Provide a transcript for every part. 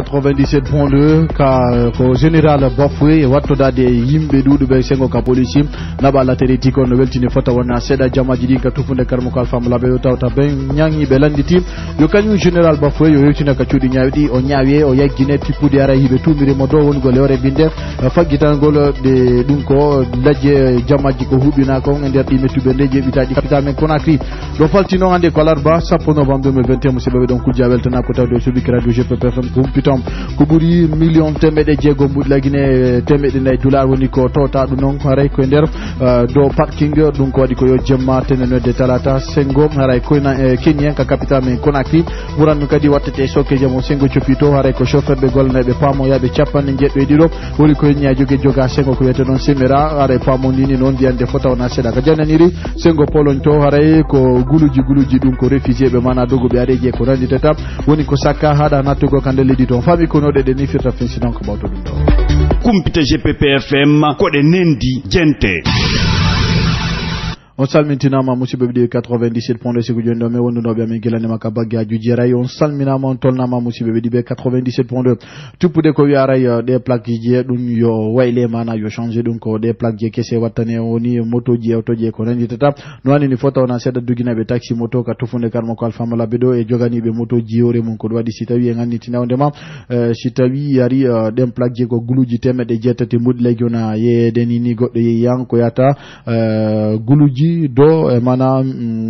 97.2 ka ko général Bafoué wattodade yimbe dudu be sengo ka police naba la tereti ko no weltini fota wona seda jamaji di ka tufunde karmo ko alfa mulabe yo tawta ben nyangi be landiti yo kanyu général Bafoué yo yewtina ka ciudi nyaawdi o nyaawe o yaggine tippude ara hibe tumire mo do won gole ore binde faggitangol de dum ko lajje jamaji ko hubina ko nder di metube ndeje bitaji capital men Conakry do faltino hande ko larba 10 novembre 2021 musibe don kujja weltana ko tawdo subi radio GPFM ko buri million temede jego mbudi lagine temede nay dollar woni ko tota dum non haray ko nder do parking dum ko wadi ko yo jemma teneno de talata sengo haray ko na Kenya ka capital men Conakry buran kadi wattete soke jamo sengo chopito haray ko chauffeur be golna be pamo yabe chappan jeddo ediro woni ko nya joge joga sengo ko yete non semera haray pamo nini non diande fota ona seda ka jananiri sengo polon to haray ko guluji dum ko refugee be mana dogo be areje ko randi tata woni ko sakka hada natugo kande ledi to fami ko node de ni firta finsi donc bawto dum do kumpita GPPFM ko de nendi jente on salmintinama musibe de 97.2 sigu jondo me wonno be amen gelane makabagge aju jeray on salminama on tolnama musibe de 97.2 tupude ko wiaray des plaques je dum yo wayle mana yo changer dum ko des plaques je kesse watane woni moto je auto je ko nandi tata no ani ni photo na sedda dugina be taxi moto ka tufunde karmo ko alfa mala bedo e jogani be moto ji ore mun ko wadi sitawi en anni tinawndema sitawi yari des plaques je ko guluji temede jetati mud legiona ye denini goddo ye yanko yata guluji do mana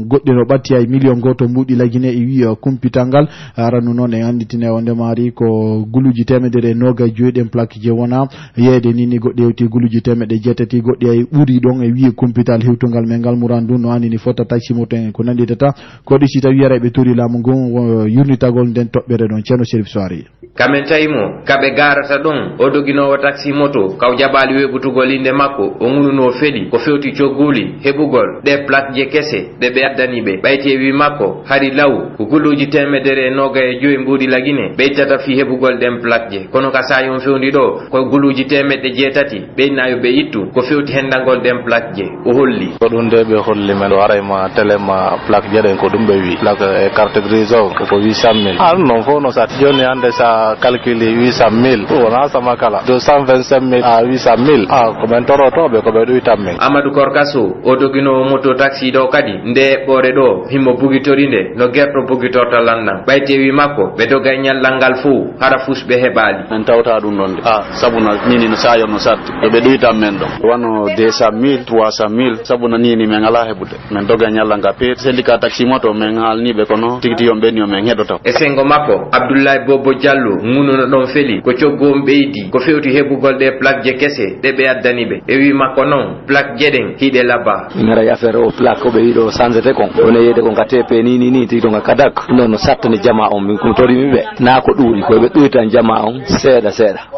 godde no batti ay million goto mbudi lagine e wi kumpitangal aranu non e anditine wonde mari ko guluji temedere noga joyden plaque je wona yede nini godde yewti guluji temede jetati godde ay buri don e wi kumpital hewtungal mengal murandu no anini fota taxi moto en ko nandi tata ko di sita wiere be tori lamu gon yurnitagol den tobbere don ceno Serif Soari kamen taymo kabe garata don o doginowo taxi moto kaw jabali webutugol inde makko o ngununo fedi ko fewti cioguli hebugol de plaque je kesse de be addani be bayti wi makko hari law ko guluji temedere noga e joy mbudi lagine be tata fi hebugol dem plaque je kono ka sayon fewndi do ko guluji temedde jetati be nayo be yittu ko fewti hendangol dem plaque je o holli ko dum de be holli men do arayma telema plaque je den ko dum be wi plaque e carte grise ko 800,000 non fo no sat joni ande sa calculer 800,000 o na sama kala 225,000 à 800,000 ko ben toro to be ko be do itamen Amadou Korkaso o dogino moto taxi do kadi nde bore do himmo bugitorinde no gerto bugitorta lanna baytewi makko be do ganyal langal fu hara fusbe hebali en tawta dum non sabuna nini no sayo no sat be duita men do wano 200,000 300,000 sabuna nini men ala hebude men do ganyal langa pe syndicat taxi moto men halni be kono tigiti yombe ni men hedoto e sengo makko Abdoulaye Bobo Diallo nguno don feli ko ciogom beidi ko fewti hebugol de plaque je kesse de be addani be e wi makko non plaque jeden hide laba ngara yafere o plaque ko be yido sanzete kon one yede kon katepe ni ti don kadak non sattani jama on min ko tori mi be na ko duri ko be duitan jama on seda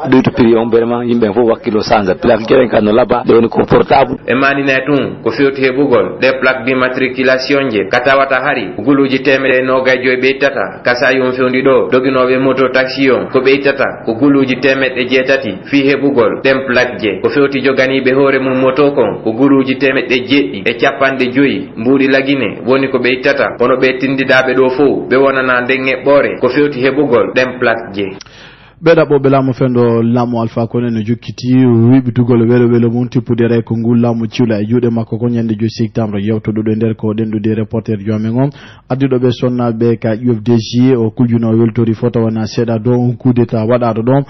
duitu prix on berma yimbe fo wakkilo sanza plaque jeren kan no laba de woni confortable e mani netun ko fewti hebugol de plaque d'immatriculation je katawata hari guluji temere noga joy be tata kasa yon fewndi do doginobe moto taxi on ko be tata ko guluji temede jetati fi hebugol dem plaque je ko fewti jogani be hore mum moto kon ko guluji temede jeddi e cappande joyi mbudi lagine woni ko be tata kono be tindidabe do fo be wonana denge bore ko fewti hebugol dem plaque je beda bo belamo fendo lamo alfa ko ne jokkiti wibitugol welo mun tippude re ko ngul lamo ciula e juude makko ko nyande 2 septembre yewtodo do nder ko dendude reporter jomen addido be sonna be ka UFDG o kuljuno weltori foto wana seda do on coup d'état wadado don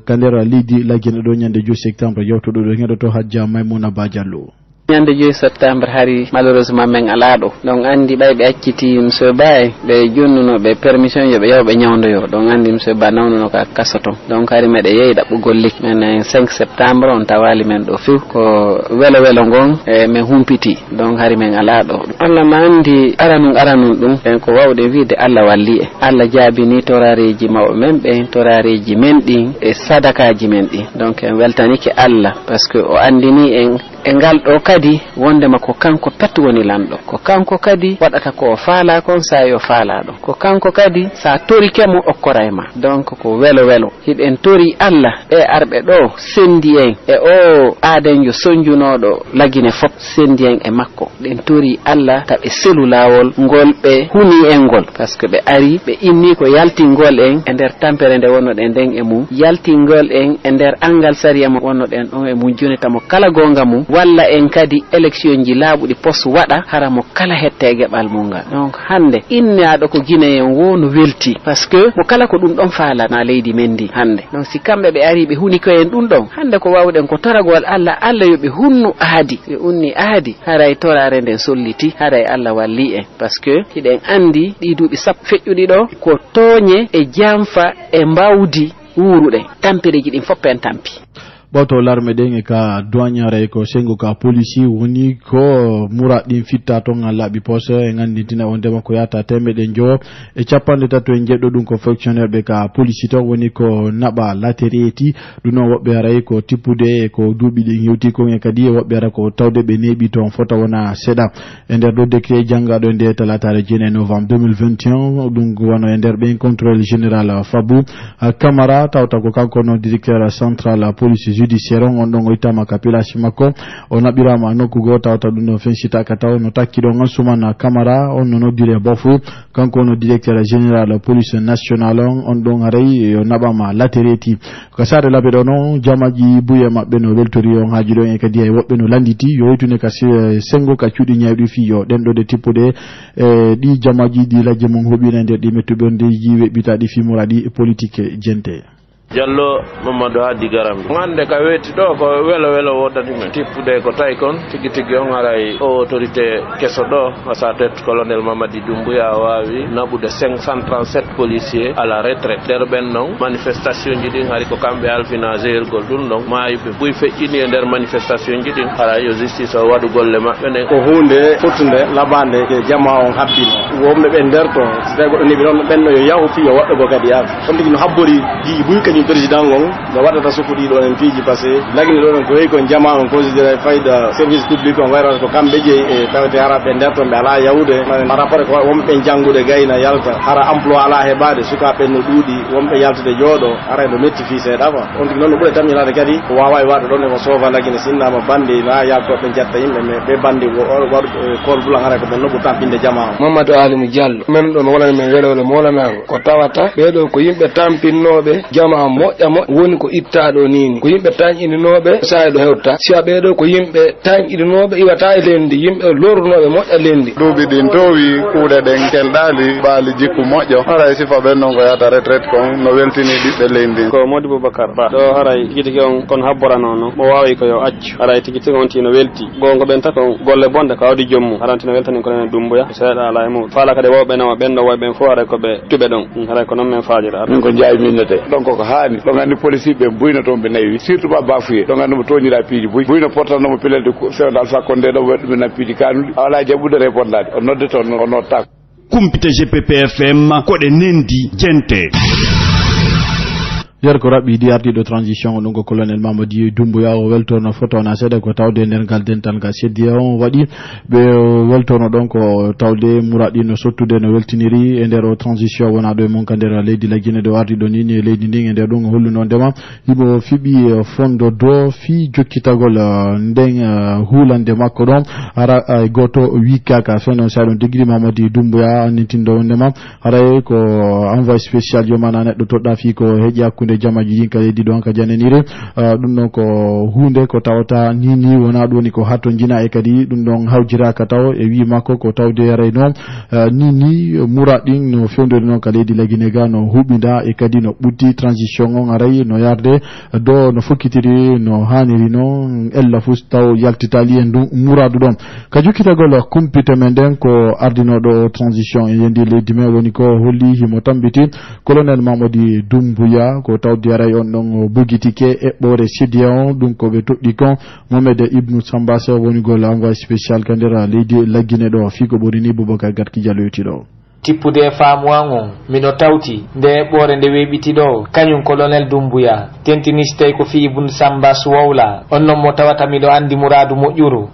kandera lidi lagene do nyande 2 septembre yewtodo do ngedo to hajja Maimouna Badiallo nyande 2 septembre hari malheureusement men alado donc andi baybe acciti monsieur Baye be jonnuno be permission yobe yawbe nyawndo yo donc andi monsieur Ba nawno ka kasato donc hari mede yeyda bugol lik men 5 septembre on tawali men do fu ko welo ngon me humpiti donc hari men alado Allah mandi aranu dum en ko wawde wiide Allah walli Allah jaabini torareji maw men be torareji men din e sadakaji men din donc en weltaniki Allah parce que o andini en e ngal ɗo kadi wondema ko kanko pet woni lanɗo, ko kanko kadi waɗata ko faala kon sa yo faalaɗo, ko kanko kadi sa torike mo okkoray ma. Donc ko welo welo hiɗen tori Allah e arɓe ɗo sendi en e o aadenjo sonjunoɗo lagine fop sendi en e makko, ɗen tori Allah taɓe selu lawol ngol ɓe huni en ngol, parce que ɓe ari ɓe inni ko yaltingol en e nder tampere nde wonnoɗen nden e mum, yaltingol en e nder angal sariya mo wonnoɗen ɗon e mum joni tamo kala gonga mum walla en kadi élection ji laaɓuɗi pos waɗa hara mo kala hette geɓal mum ngal. Donc hande innaɗo ko Guinéen wo no welti, parce que mo kala ko ɗum ɗon faalana leydi men ndi hande. Donc si kamɓe ɓe ari ɓe huni koyen ɗum ɗon hande ko wawɗen ko toragol Allah, Allah yo ɓe hunnu aadi, ɓe unni aadi haray torare nden solliti, haray Allah walli en, parce que hiɗen andi ɗi duuɓi sappo feƴƴuɗi ɗo ko tooñe e jamfa e mbawdi wuruɗe tampireji ɗin fopp en tampi. Bato l'arme den ka douaniere ko sengo ka police woni ko muradin fitta to ngalabi poste e ngandi tina on dema ko yata temede njo e capande tato en jeddo dum ko fonctionnaire be ka police to woni ko naba latereti duno wobbe ray ko tipude ko dubi de yewti ko en kadi wobbe ra ko tawde be nebi ton fota wona seda e der do décret jangado de talatare jene novembre 2021 dum wono e der ben contrôle général Fabou Camara tawta ko kanko no directeur central police judiciaire on don itama kapilasi makko on abirama nokku gota to dum fensita kataw no takkido ngasumana Camara on no dire bofu kanko no directeur général police nationale on don arei o nabama latereti ko sare labe do non jamaji buye mabbe no weltori on haji do en kadi ay wobbe no landiti yo yitune ka sengo ka ciudi nyawdi fi yo den do de tipude di jamaji di lajje mon hobinande di mettube on de jiwe bitadi fi muradi politique jente Jallo Mamadou Hadi Garam ngande ka weti do ko welo welo wodani men tippude ko tay kon tigi tigi on haray autorité keso do asatet colonel Mamadi Doumbouya wawi nabude 537 policiers à la retraite der ben non manifestation ji din hari ko kambe alfina zer gol dun non mayi be buy feccini e der manifestation ji din hara yo justice o wadu golle mabbe ne ko hunde futunde labande ke jama on habbino wombe be der to tay go ni be non ben no yo yahu fi yo waddo go kadi yaaf on tigi no habbori ji buy kany président ngol no wadata sukudi do en fiji passé lagni do ko ko jama on considéré fayda service public on wayra ko kambe je e tawte hara be der to be ala yawde par rapport ko wombe jangude gayna yalta hara emploi ala hebade suka be no dudi wombe yaltude jodo hara no metti fi se dafa on tigi non bure tamina kadi ko wawa wado don ko sova lagni sinna ma bandi la yakko be jatta yimbe me be bandi war ko bula hara ko no butam binde jama Mamadou Alimu Diallo men do wala men welole molana ko tawata be do ko yimbe tampinnobe jama moƴƴa mo woni ko ittaɗo nini ko yimɓe tañƴininoɓe saɗo hewta si ɓeɗo ko yimɓe tañƴininoɓe iwata e lendi yimɓe lornoɓe moƴƴa lendi duuɓi ɗin towi kuuɗe ɗen kelɗali baali jikku moƴƴo haray sifa ɓen noon ko yata retraite kon no weltini ɓiɓɓe lendi ko Modi Boubacar Ba ɗo haray tigi tigi on kon habborano no mo wawi ko yo accu haray tigi tigi on tino welti gongo ɓen ta kon golle bonde ko awdi jommum harantino weltani konen Doumbouya seeɗa ala e mum faala kadi wowɓe nawa ɓen ɗo woyɓen fo haray koɓe tuɓe ɗon haray ko noon men faajira min ko jaawi minnete donc ko haani ɗo gandi police ɓe buyno toon ɓe nayi surtout ba bafuye ɗo gandi mo toñira piiji buyno portanomo pelelde sewde Alpha Condé ɗo waɗi ɗumen piiji kanuɗi ala jaɓɓude répondade o nodde toon o notta kumpita GPP FM koɗe nendi jente yer ko rabbi di ardiɗo transition ɗum ko colonel Mamadi Doumbouya o weltono fotona seeɗa ko tawde nder ngal dental ga seddi on waɗi ɓe weltono ɗon ko tawde muraɗino sottude no weltiniri e nder o transition wona ɗo e mon ka nder leydi Guinée ɗo ardiɗo nini e leydi ndin e nder ɗum holluno ndema yimo fiɓi fondo do fi jokkitagol nden hulande makko ɗon ara goto wikkaka fenon sa ɗon degré Mamadi Doumbouya annintindo ndema haray ko envoyé spécial jomana neɗɗo toɗɗa fi ko heeƴi hakkude jamaji yinka leydi ɗon ka janenire ɗum ɗon ko hunde ko tawata nini wona ɗoni ko hatto jina e kadi ɗum ɗon hawjiraka taw e wi makko ko tawde yaray noon nini murat ɗin no fewndede noon ka leydi Guinée ga no huɓida e kadi no ɓutti transition on aray no yarde do no fokkitiri no haniri noon ella fu taw yaltitali en ɗum muradu ɗon ka jokkitagol kumpite men nden ko ardinoɗo transition e yendi leydi men woni ko holli himo tambiti colonel Mamadi Doumbouya ko tawdi yaray on ɗon bogitike eɓɓore sidia on ɗum ko ɓe toɗɗi kon Mohamed Ibnou Samba Sow woni gol envoyé spécial ka nder leydi Guinée ɗo fi ko ɓorini Boubacar Garki Diallo yettiɗo tippude faamuwan mino tawti nde ɓoore nde weɓiti ɗo kañum colonel Doumbouya tentiniste tawi ko fi Ibn Samba Suwawla on non mo tawata miɗo andi muradu moƴƴuru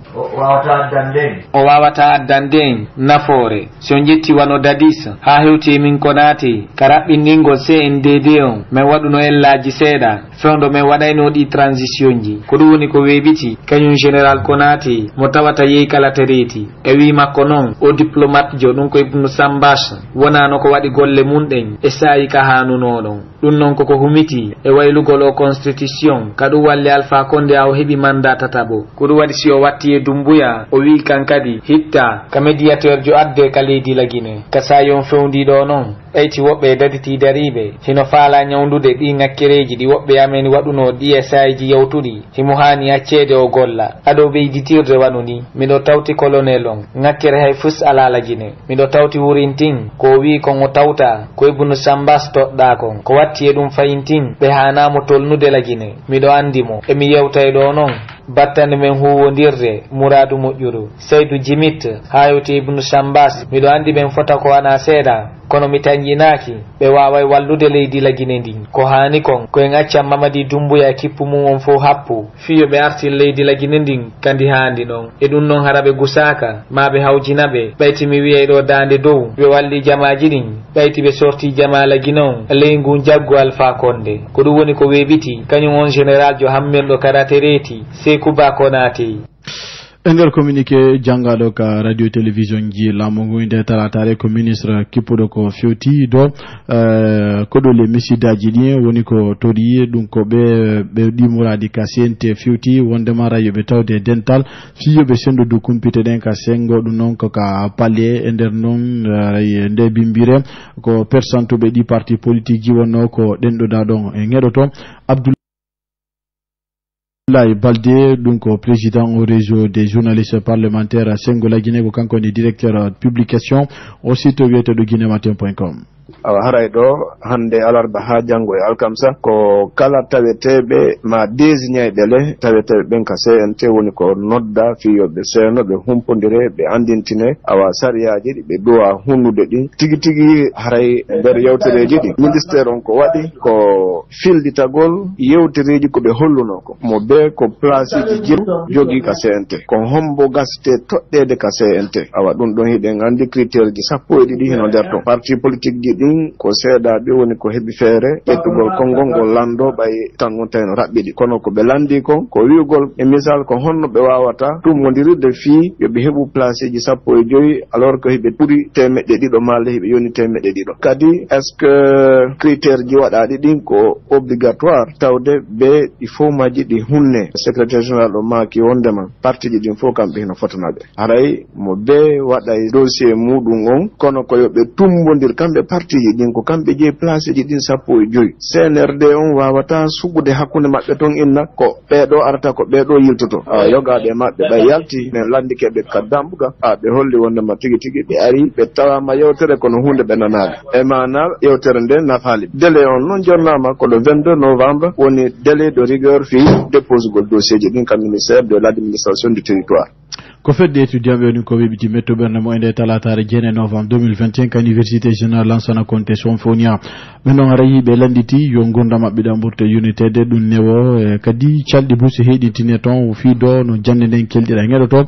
o wawata addanden nafoore so jetti wano dadis ha hewti min ko naati ka raɓɓindingol CNDD on min waɗuno ellaji seeɗa fewdo min waɗayno ɗi transition ji ko ɗum woni ko weɓiti kañum général ko naati mo tawata yehi kala tereti e wi makko noon o diplomate jo ɗum ko Ibn Sambas wonano ko waɗi golle munɗen e sayi ka hanunoɗon ɗum noon koko humiti e waylugol o constitution ka ɗum walli Alpha Condé a o heɓi mandat tataɓo ko ɗum waɗi si o watti e Doumbouya o wi kan kadi hitta ka médiateur jo adde ka leydi la Guinée ka sayon fewndiɗo noon ɓeyti woɓɓe daditi dariɓe hino faala ñawdude ɗi ŋakkereji ɗi woɓɓe amen waɗuno ɗi e sayiji yawtuɗi himo hani accede o golla aɗo ɓeyditirde wanu ni miɗo tawti colonel on ŋakkere hay fus ala la Guinée miɗo tawti wurintin ko wi kon o tawta ko Ibn Sambas toɗɗa kon ko watti e ɗum fayintin ɓe hanamo tolnude la Guinée miɗo andimo emi yewtay ɗo noon battande men huwodirde muradu moƴƴuru Seydou Djimit ha yewti Ibn Sambas miɗo andi men fota ko ana seeɗa kono mi tanjinaki ɓe waway wallude leydi la Guinée ndin ko hani kon koyen accan Mamadi Doumbouya kippu mum on fo happu fiyo ɓe artin leydi la Guinée ndin kandi handi noon e ɗum noon haraɓe gusaka ma ɓe hawjinaɓe ɓayti mi wiyay ɗo dande dow ɓe walli jamaji ɗin ɓayti ɓe sorti jama la Guinée on leygu jaggu Alpha Condé ko ɗum woni ko weɓiti kañum on général jo hammenɗo karate reti Sékou Ba Konaté ender communiqué jangaɗo ka radio télévision ji lamogo inde talatare ko ministre kippuɗo ko fewti do koɗo le misidaji ɗi woni ko tori ɗum ko ɓe ɗimoradi ka CNT fewti wondema rayoɓe tawde dental fiyoɓe sendo du kumpite ɗen ka sengo ɗum noon ko ka palle e nder noon nde bimbire ko percentuɓe ɗi parti politique ji wonno ko ɗenɗoɗa ɗon e ŋeɗoto Abdoulaye Baldé donc président au réseau des journalistes parlementaires à Sengo la Guinée ko kanko ni directeur publication au site wiyete guinématin.com awa haray ɗo hande alarba ha janggo e alkamsa ko kala taweteɓe ma désigné ɗele taweteɓe ɓen ka CNT woni ko nodda fiyoɓe seeno ɓe humpodire ɓe andintine awa sariyaji ɗi ɓe duwa hunnude ɗin tigi tigi haray nder yewtereji ɗi ministére on ko waɗi ko filditagol yewtereji ko ɓe holluno ko mo be ko place ji jiru jogui ka CNT ko hombo gasete toɗɗede ka CNT awa ɗum ɗon hiɗen andi critére ji sappo e ɗiɗi heno nder ton parti politique ji ɗin ko seeɗaɓe woni ko heɓi feere ƴettugol konngol ngol lando ɓay tan on tawno raɓɓiɗi kono ko ɓe landi kon ko wi'ugol e misal ko honno ɓe wawata tummodirde fii yoɓe heɓu place ji 15 alors que heɓe ɓuri temeɗɗe ɗiɗo malla heɓe yoni temeɗɗe ɗiɗo kadi est ce que critére ji waɗaɗi ɗin ko obligatoire tawde ɓe ɗi fof maji ɗi hunne secrétaire général o maki wondema parti ji ɗin fof kamɓe heno fotanaɓe haray mo be waɗay dossier muɗum on kono ko yoɓe tumbodir kamɓe parti ji ɗin ko kamɓe jeeyi place ji ɗin 15 CNRD on wawata sugude hakkunde maɓɓe ton inna ko ɓeɗo arata ko ɓeɗo yiltoto yogaɓe maɓɓe ɓay yalti ɓe landikeɓe kaddambuga ɓe holli wondema tigui tigui ɓe ari ɓe tawama yewtere kono hunde ɓe nanaga e mana yewtere nde nafali délai on noon jonnama ko le 22 novembre woni délai de rigueur fi déposegol dossier ji ɗin kam ministère de l'administration du territoire ko fedde étudiant ɓe ko weɓiti metto ɓernde mo ende talatare 9 novembre 2025 université général Lansana Conté Sonfonia ɓe noon ara yiɓe landiti yo gurdam maɓɓe ɗam ɓurte unitede ɗum newo kadi calɗi busi heɗitine toon fiido no jande nden kelɗiɗa ŋeɗoto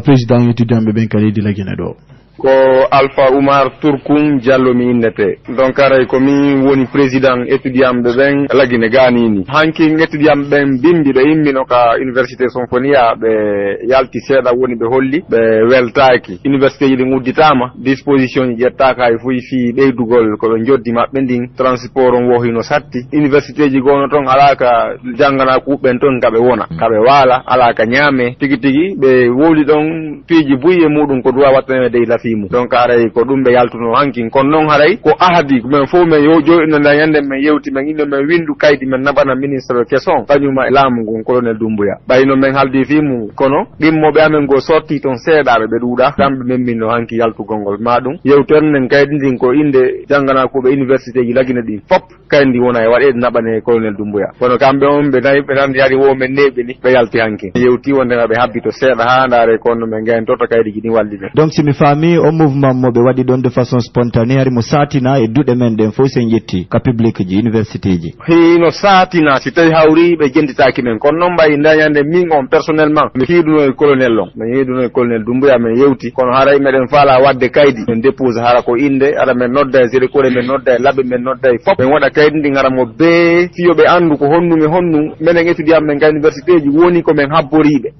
président étudiant ɓe ɓen ka leydi la Guinée ɗo ko Alpha Oumar Tourkoum Diallo mi innete donc aray ko min woni président étudiant ɓe ɓen la Guinée ganini hanki étudiant ɓen bimbi ɓe immino ka université Sonfonia ɓe yalti seeɗa woni ɓe holli ɓe weltaki université ji ɗin udditama disposition ji ƴettaka e foyi fi ɓeydugol koɓe joddi maɓɓe ndin transport on wohino satti université ji gono toon alaka janggana kuɓɓen toon kaɓe wona kaɓe waala alaka ñaame tigui tigui ɓe wowli ɗon piiji buyi e muɗum ko duwa wattane dey lafimu donc aray ko ɗum ɓe yaltuno hankin kono noon haray ko ahadi men fof men joɗinonda yande men yewti men inno men windu kaydi men naɓana ministre question kañuma e laamu ngon colonel Doumbouya ɓayno men haldi fimu kono ɗimmoɓe amen go sorti toon seeɗaɓe ɓe ɗuuɗa kamɓe men minno hanki yaltugol ngol maɗum yewtere nden kaydi ndin ko inde janggana koɓe université ji lagine ɗin fop kaydi wona e waɗede naɓane colonel Doumbouya kono kamɓe on ɓe nayi ɓe nandi ari wo men neɓe ni ɓe yalti hanki yewti wondema ɓe habbi to seeɗa ha ndaare kono men gayn toto kaydi ji ɗin walli men donc simi faami ni o mouvement mo be wadi don de façon spontanée ari mo satina e dude men den fo sen yetti ka public ji université ji hino satina si tay hawri be jenditaaki men kon non mbay ndanyande min on personnellement mi hiduno e colonel long mi hiduno e colonel Dumbuya men yewti kono haray meden fala wadde kaydi men dépose hara ko inde ara men nodda zere ko men nodda labbe men nodda fop men wada kaydi ndi ngara mo be fiyobe andu ko honnu menen étudiant men ga université ji woni ko men habboribe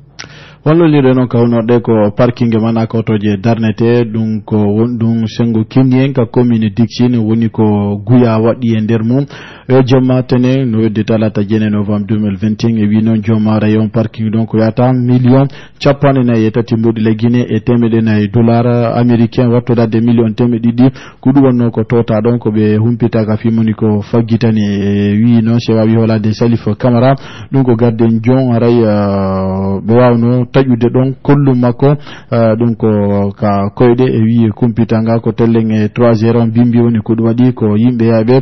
wallo liɗo noon kawnorde ko parking mana ko toje darnete ɗum ko won ɗum sengo kimnien ka commune Dixine woni ko guya waɗi e nder mum e jomma tene no weddi talata jene novembre 2021 e wi noon jomma rayon parking donc yata million capanɗe nayi e tati mbuɗi Guinée e temeɗe nayi dollar américain wattodade million temeɗe ɗiɗi ko ɗum wonno ko tota ɗon ko ɓe humpitaka fimoni ko faggitani e wi noon se wawi holade Salif Camara ɗum ko garden jon aray ɓe wawno taƴude ɗon kollum makko ɗum ko ka koyɗe e wi kumpitanga ko tellen e 3-0 bimbi woni ko ɗum waɗi ko yimɓe yaaɓe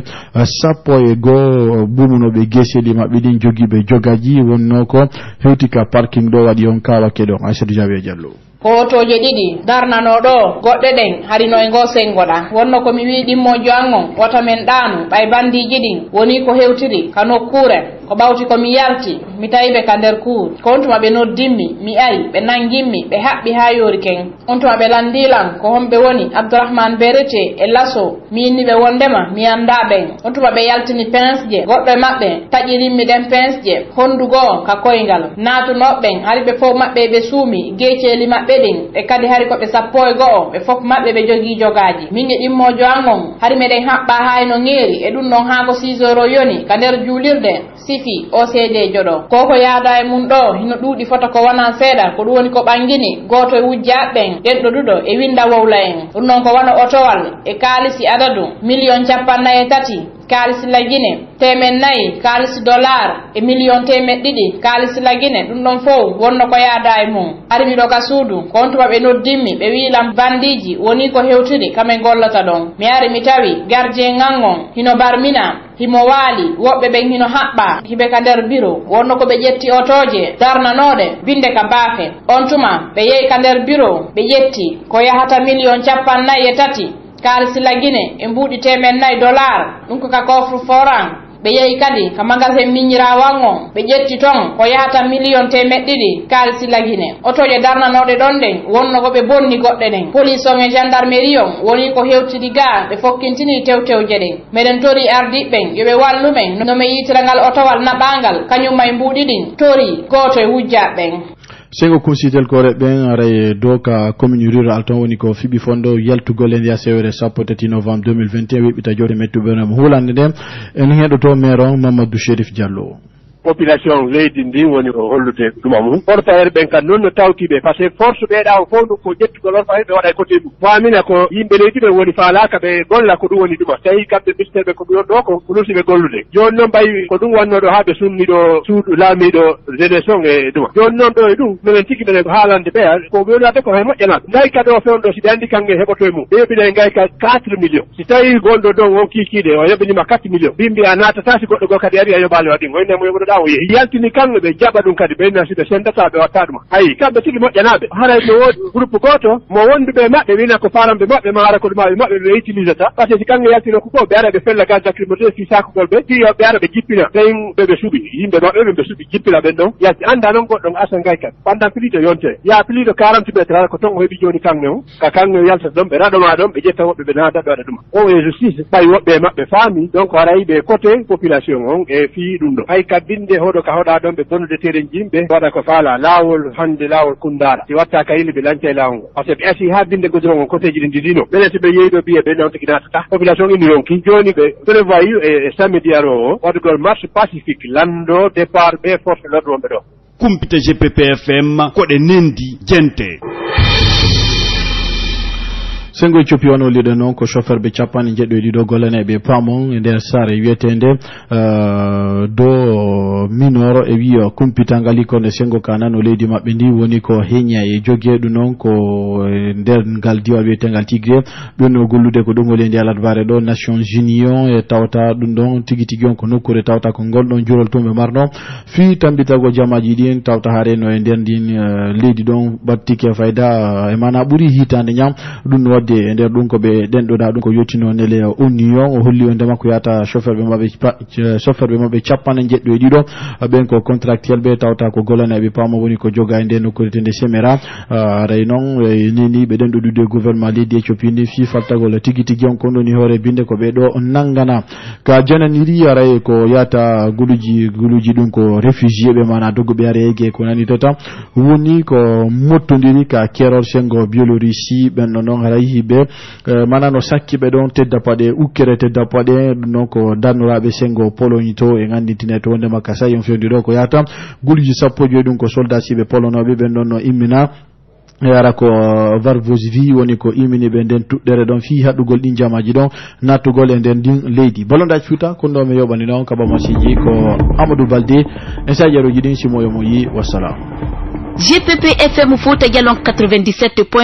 sappo e goo bumunoɓe gueseɗi maɓɓe ɗin jogiiɓe jogaji wonno ko hewti ka parking ɗo waɗi on kawake ɗon Aïssatou Jawe Diallo kotoje ɗiɗi darnano ɗo goɗɗe ɗen harino e ngo sengoɗa wonno komi wi ɗimmojo angon wota men ɗaanu ɓay bandiji ɗin woni ko hewtiri ka nokkure ko ɓawti komi yalti mi tawiɓe ka nder cour ko on tuma ɓe noddimmi mi ayi ɓe nanguimmi ɓe haɓɓi ha yori ken on tuma ɓe landilan ko homɓe woni Abdourahmane Berete e Lasso mi inniɓe wondema mi anda ɓen on tuma ɓe yaltini pince je goɗɗo e maɓɓe taƴirinmi ɗen pince je hondugo ka koyngal natunoɓɓen hari ɓe fof maɓɓe ɓe suumi geeceli maɓɓe ɗin ɓe kadi hari koɓe 12 ɓe fof maɓɓe ɓe jogii jogaji min e ɗimmojo angon hari meɗen haɓɓa hayno ŋeeri e ɗum noon haa ko 6 heures yoni ka nder juulirde sifi OCD joɗo koko yaada e mum ɗo hino ɗuuɗi fota ko wona seeɗa ko ɗum woni ko ɓangini goto e wujjaɓɓen ɗen ɗo ɗuɗo e winda wowla en ɗum noon ko wona otowal e kaalisi adadu million 53 kaalisi Guinée temen nayi kaalisi dollar e million temen ɗiɗi kaalisi Guinée ɗum ɗon fof wonno ko yaada e mum ari miɗo ka suudu ko on tuma ɓe noddimmi ɓe wiilam bandiji woni ko hewtiri kamen gollata ɗon mi ari mi tawi gardien ngangon hino barmina himo waali woɓɓe ɓen hino haɓɓa hiɓe ka nder bureau wonno ko ɓe ƴetti otoje darnanoɗe binde ka baafe on tuma ɓe yehi ka nder bureau ɓe ƴetti ko yahata million 53 kaalisi Guinée e mbuuɗi temen nayi dollar ɗum ko ka coffre foran ɓe yehi kadi ka magasin miñirawan on ɓe ƴetti ton ko yahata million 200 kaalisi Guinée otoje darnanoɗe ɗon ɗen wonno ko ɓe bonni goɗɗe ɗen police on e gendarmerie on woni ko hewtidi ga ɓe fokkintini tewtewje ɗen meɗen tori ardiɓɓen yoɓe wallumen no me yitirangal otowal naɓangal kañum may mbuuɗi ɗin tori goto e wujjaɓɓen sengo considel ko reɓen aray do ka commune rural ton woni ko fiɓi fondo yaltugol en ya sewere sappo tati novembre 2021 weɓita joote mettuɓe no hulande nden en heɗoto maire on Mamadou Chérif Diallo population leydi ndi woni o hollude ɗuma mum portaere ɓen kan noon no tawtiɓe par ce que force ɓeeɗa o fof ɗum ko ƴettugol on fayi ɓe waɗa côté mum famina ko yimɓe leydi ɓe woni faalaka ɓe golla ko ɗum woni ɗuma tawi kamɓe misteɓe ko ɗon ɗo ko nursiɓe gollude joni noon mbayi ko ɗum wannoɗo ha ɓe sunniɗo suudu laamiɗo jeunesse on e ɗuma joni noon ɗo e ɗum minen tigui minen ko haalande ɓe ko wiyonade ko hay moƴƴanaɓe gayka ɗo fewno ɗo si ɓe andi kange heɓoto e mum ɓe yoɓine gayka 4 millions si tawi gonɗo ɗon on kikiɗe o yoɓinima 4 millions mbimbi a natata si goɗɗo go kadi ari a yoɓali waɗin hoynemo yoɓoɗo ɗa o yeehi yaltini kamɓe ɓe jaɓa ɗum kadi ɓe nasi ɓe sendata ɓe watta ɗuma ayi kamɓe tigi moƴƴanaɓe haray no woodi groupe goto mo wonduɓe maɓɓe wina ko faramɓe maɓɓe ma ara ko ɗumaɓe maɓɓe ɓe utilisata par ce que si kanŋe yaltino ko fof ɓe ara ɓe fella gaz lacrymogène fi sakugol ɓe fi ɓe ara ɓe jippina tawi ɓeɓe suuɓi yimɓe maɓɓe ɓe suuɓi jippina ɓen ɗon yalti anda noon goɗɗon asa ngay kan pendant plus de yonte ya plus de 40 métres ara ko ton o heeɓi joni kanŋe o ka kanŋe yaltata ɗon ɓe raɗoma ɗon ɓe ƴetta woɓɓe ɓe naada ɓe waɗa ɗuma o e justice ɓay woɓɓe maɓɓe faami donc haray ɓe côté population on e fi ɗum ɗo hay kaddinde hoɗo ka hoɗa ɗon ɓe bonnude teeren jimɓe waɗa ko faala laawol hande laawol kundara si watta ka yimɓe ɓe lanca e laawol ngo par ce que ɓe asi ha binde goudron on côté ji ɗi ndidino ɓenen so ɓe yeeyi ɗo mbiya ɓe nawtaki natata population ini ronki joni ɓe prévoyi e samedi aro o waɗugol marche pacifique lando départ ɓe force l'ordre wonɓe ɗo kumpita GPPFM koɗe nendi jente sengo Ethiopie wano liɗo noon ko chauffeur ɓe capanɗe jeɗɗo e ɗiɗo golleneɓe paamon e nder saare wiyetende do minor e wi kumpitangali ko ne sengo kana no leydi mabbe ndi woni ko henya e jogeedu non ko nder ngal diwal wietengal Tigre don gollude ko dongol ndi aladbare do Nations Unies e tawta dum don tigi on ko nokkure tawta ko gol don jurol tumbe marno fi tambitago jamaji din tawta hare no e nder din leydi don battike fayda e mana buri hitande nyam dum wadde e nder dum ko be den do da dum ko yottino nele union o holli on dema ko yata chauffeur be mabbe chappane jeddo e dido ben ko contractuel be tawta ko golana be pamo woni ko joga e nder no ko tende semera raynon nini be den do dude gouvernement leydi Ethiopie ni fi faltagol tigi on ko doni hore binde ko be do nangana ka jananiri aray ko yata guluji dum ko réfugié be mana dogo be arege ko nani tota woni ko mottondiri ka kerol sengo Biélorussie ben non haray hibe mana no sakki be don tedda pade ukere tedda pade non ko danurabe sengo Pologne to e ngandi tineto wonde makasa yon fendi do ko yata guluji sappo dum ko soldat sibe polonobe ben non imina yara ko Varvosvi woni ko imini be den tuddere don fi hadugol din jamaji don natugol e den din leydi bolonda futa ko ndo me yobani non kaba masiji ko Amadou Balde en sa jaro jidin simoyo mo yi wassalam. GPP FM Fouta Dialon 97.